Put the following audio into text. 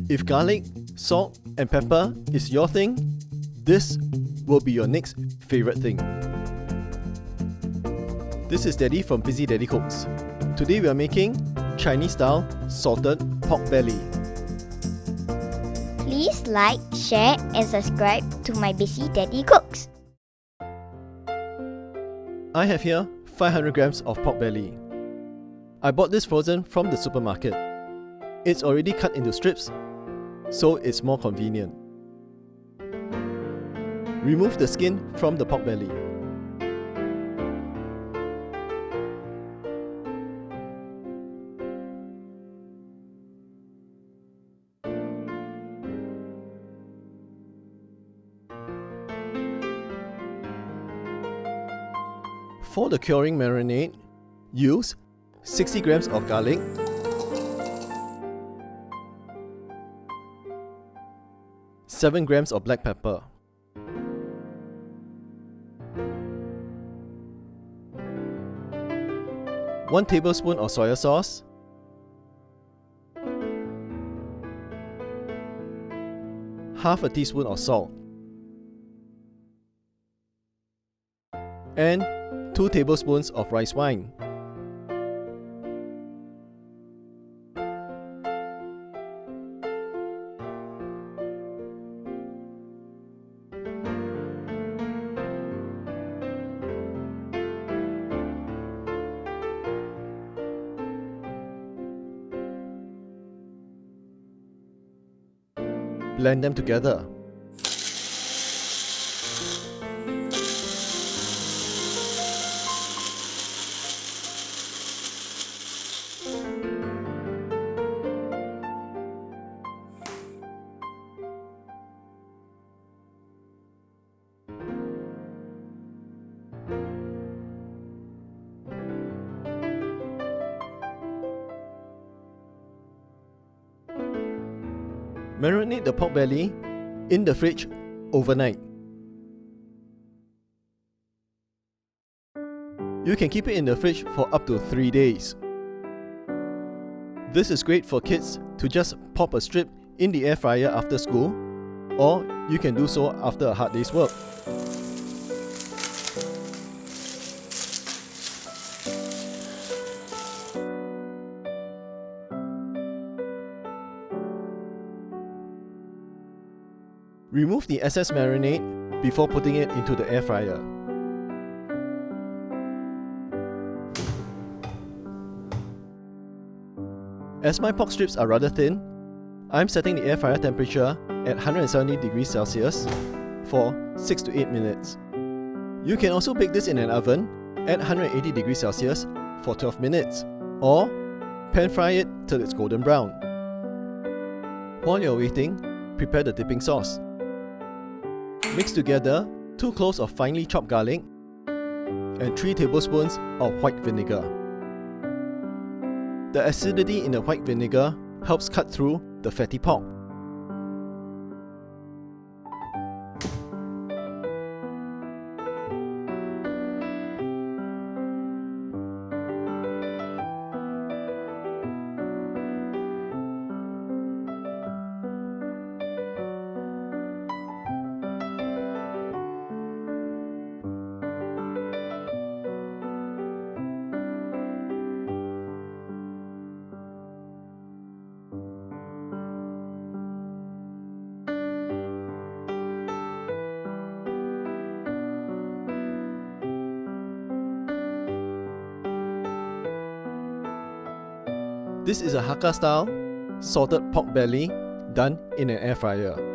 If garlic, salt and pepper is your thing, this will be your next favorite thing. This is Daddy from Busy Daddy Cooks. Today we are making Chinese style salted pork belly. Please like, share and subscribe to my Busy Daddy Cooks. I have here 500 grams of pork belly. I bought this frozen from the supermarket. It's already cut into strips, so it's more convenient. Remove the skin from the pork belly. For the curing marinade, use 60 grams of garlic, 7 grams of black pepper, 1 tablespoon of soy sauce, half a teaspoon of salt, and 2 tablespoons of rice wine. Blend them together. Marinate the pork belly in the fridge overnight. You can keep it in the fridge for up to 3 days. This is great for kids to just pop a strip in the air fryer after school, or you can do so after a hard day's work. Remove the excess marinade before putting it into the air fryer. As my pork strips are rather thin, I'm setting the air fryer temperature at 170 degrees Celsius for 6 to 8 minutes. You can also bake this in an oven at 180 degrees Celsius for 12 minutes, or pan fry it till it's golden brown. While you're waiting, prepare the dipping sauce. Mix together 2 cloves of finely chopped garlic and 3 tablespoons of white vinegar. The acidity in the white vinegar helps cut through the fatty pork. This is a Hakka style salted pork belly done in an air fryer.